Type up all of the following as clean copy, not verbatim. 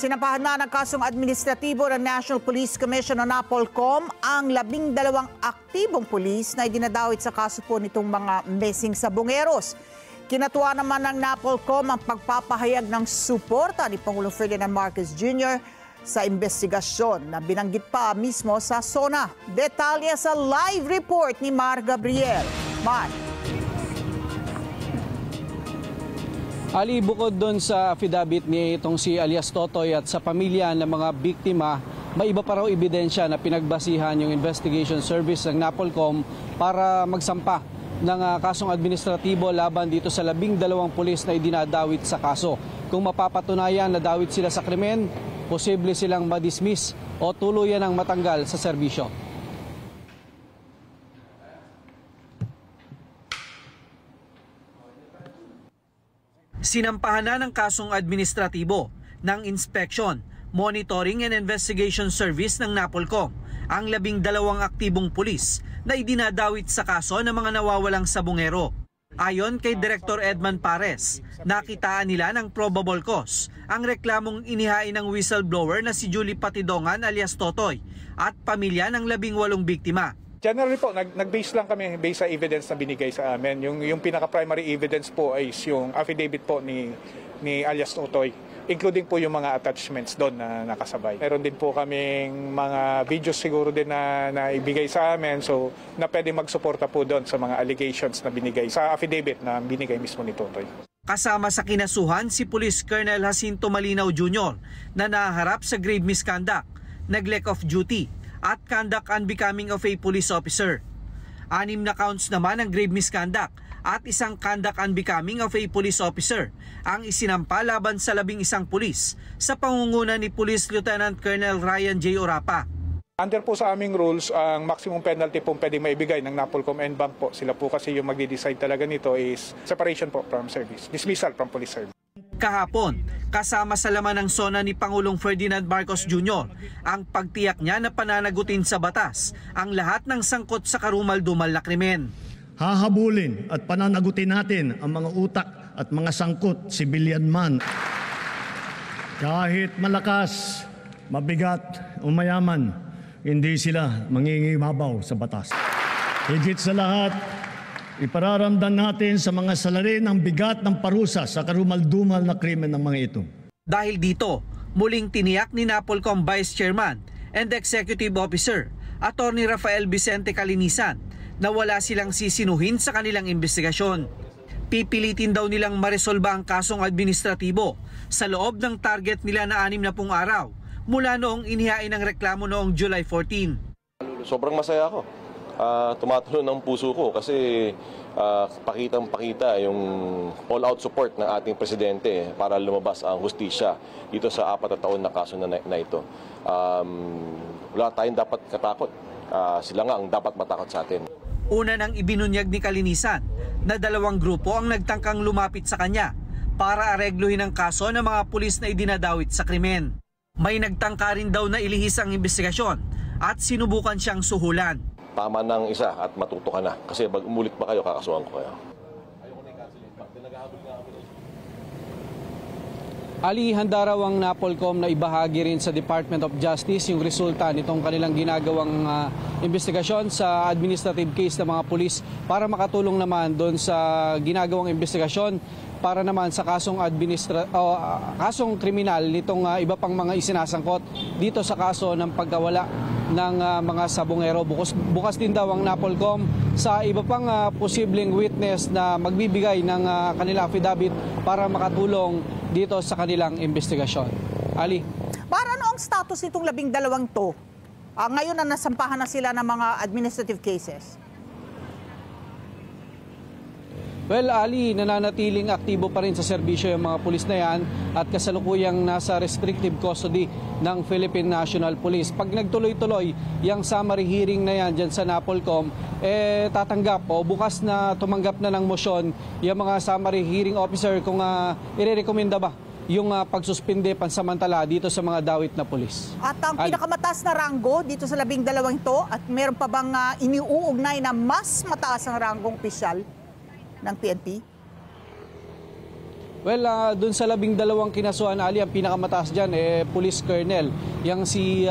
Sinampahan na ng kasong administratibo ng National Police Commission o NAPOLCOM ang 12 aktibong pulis na idinadawit sa kaso po nitong mga missing sabongeros. Kinatuwa naman ng NAPOLCOM ang pagpapahayag ng suporta ni Pangulong Ferdinand Marcos Jr. sa investigasyon na binanggit pa mismo sa SONA. Detalye sa live report ni Mar Gabriel. Mar. Ali, bukod doon sa affidavit ni itong si alias Totoy at sa pamilya ng mga biktima, may iba pa raw ebidensya na pinagbasihan yung investigation service ng NAPOLCOM para magsampa ng kasong administratibo laban dito sa 12 pulis na idinadawit sa kaso. Kung mapapatunayan na dawit sila sa krimen, posible silang madismiss o tuluyan ang matanggal sa serbisyo. Sinampahan na ng kasong administratibo ng Inspection, Monitoring and Investigation Service ng NAPOLCOM ang 12 aktibong pulis na idinadawit sa kaso ng mga nawawalang sabongero. Ayon kay Director Edman Pares, nakitaan nila ng probable cause ang reklamong inihain ng whistleblower na si Julie Patidongan alias Totoy at pamilya ng 18 biktima. Generally po, nag-base lang kami based sa evidence na binigay sa amin. Yung pinaka-primary evidence po ay yung affidavit po ni alias Totoy, including po yung mga attachments doon na nakasabay. Meron din po kaming mga videos siguro din na ibigay sa amin, so na pwede magsuporta po doon sa mga allegations na binigay sa affidavit na binigay mismo ni Totoy. Kasama sa kinasuhan si Police Colonel Jacinto Malinaw Jr. na naharap sa grave misconduct, neglect of duty, at conduct unbecoming of a police officer. 6 na counts naman ang grave misconduct at 1 conduct unbecoming of a police officer ang isinampa laban sa 11 pulis sa pangunguna ni Police Lieutenant Colonel Ryan J. Orapa. Under po sa aming rules, ang maximum penalty po pwede maibigay ng NAPOLCOM and bank po. Sila po kasi yung magde-decide talaga nito is separation po from service, dismissal from police service. Kahapon, kasama sa laman ng SONA ni Pangulong Ferdinand Marcos Jr. ang pagtiyak niya na pananagutin sa batas ang lahat ng sangkot sa karumal-dumal na krimen. Hahabulin at pananagutin natin ang mga utak at mga sangkot, civilian man. Kahit malakas, mabigat o mayaman, hindi sila mangingibabaw sa batas. Higit sa lahat, ipararamdam natin sa mga salarin ang bigat ng parusa sa karumal-dumal na krimen ng mga ito. Dahil dito, muling tiniyak ni NAPOLCOM Vice Chairman and Executive Officer, Attorney Rafael Vicente Calinisan, na wala silang sisinuhin sa kanilang investigasyon. Pipilitin daw nilang maresolba ang kasong administratibo sa loob ng target nila na 60 araw mula noong inihain ang reklamo noong July 14. Sobrang masaya ako. Tumatulo ng puso ko kasi pakitang-pakita yung all-out support ng ating presidente para lumabas ang hustisya dito sa 4 na taon na kaso na ito. Wala tayong dapat katakot. Sila nga ang dapat matakot sa atin. Una nang ibinunyag ni Calinisan na 2 grupo ang nagtangkang lumapit sa kanya para aregluhin ang kaso ng mga pulis na idinadawit sa krimen. May nagtangka rin daw na ilihis ang investigasyon at sinubukan siyang suhulan. Tama ng isa at matuto ka na. Kasi pag umulit pa kayo, kakasuhan ko kayo. Ali, handa raw ang NAPOLCOM na ibahagi rin sa Department of Justice yung resulta nitong kanilang ginagawang investigasyon sa administrative case ng mga pulis para makatulong naman doon sa ginagawang investigasyon para naman sa kasong kasong kriminal nitong iba pang mga isinasangkot dito sa kaso ng pagkawala ng mga sabongero. Bukas din daw ang NAPOLCOM sa iba pang posibleng witness na magbibigay ng kanilang affidavit para makatulong dito sa kanilang investigasyon. Ali. Para ano ang status nitong 12 to? Ngayon na nasampahan na sila ng mga administrative cases. Well, Ali, nananatiling aktibo pa rin sa serbisyo yung mga pulis na yan at kasalukuyang nasa restrictive custody ng Philippine National Police. Pag nagtuloy-tuloy yung summary hearing na yan dyan sa NAPOLCOM, tatanggap o bukas na tumanggap na ng motion yung mga summary hearing officer kung irerekomenda ba yung pagsuspinde pansamantala dito sa mga dawit na pulis. At ang pinakamataas na ranggo dito sa 12 ito at meron pa bang iniuugnay na mas mataas ang ranggong opisyal ng PNP? Well, dun sa 12 kinasuhan, Ali, ang pinakamataas dyan, Police Colonel. Yang si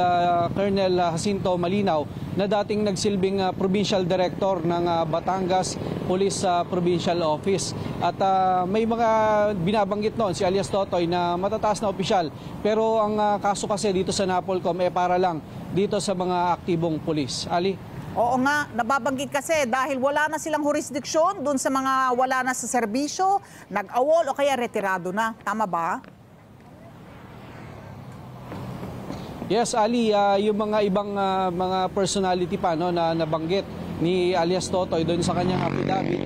Colonel Jacinto Malinaw, na dating nagsilbing Provincial Director ng Batangas Police Provincial Office. At may mga binabanggit noon, si alias Totoy, na matataas na opisyal. Pero ang kaso kasi dito sa NAPOLCOM, para lang dito sa mga aktibong pulis. Ali? Oo nga, nababanggit kasi dahil wala na silang jurisdiksyon dun sa mga wala na sa serbisyo, nag-awol o kaya retirado na. Tama ba? Yes, Ali, yung mga ibang mga personality pa no, na nabanggit ni alias Totoy doon sa kanyang affidavit,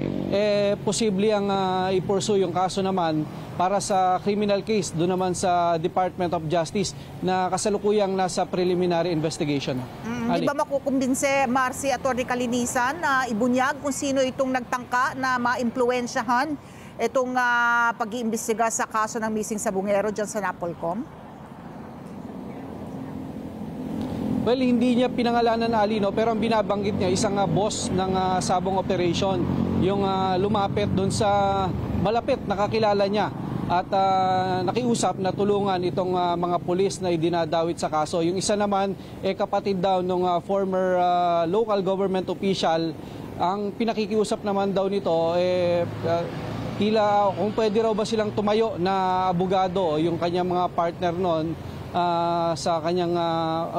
posible ang i-pursue yung kaso naman para sa criminal case doon naman sa Department of Justice na kasalukuyang nasa preliminary investigation. Hindi ba makukumbinse, Marcy, Atty. Kalinisan, na ibunyag kung sino itong nagtangka na maimpluwensyahan itong pag-iimbestiga sa kaso ng missing sabungero dyan sa NAPOLCOM? Well, hindi niya pinangalanan, Ali, no? Pero ang binabanggit niya, isang boss ng sabong operation, yung lumapit doon sa malapit, nakakilala niya at nakiusap na tulungan itong mga pulis na idinadawit sa kaso. Yung isa naman, kapatid daw ng former local government official. Ang pinakikiusap naman daw nito, tila kung pwede raw ba silang tumayo na abogado, yung kanyang mga partner noon, sa kanyang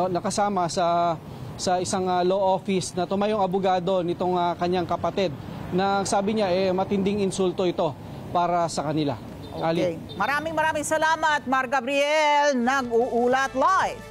nakasama sa isang law office na tumayong abogado nitong kanyang kapatid na sabi niya matinding insulto ito para sa kanila. Okay. Maraming salamat, Mar Gabriel, nag-uulat live.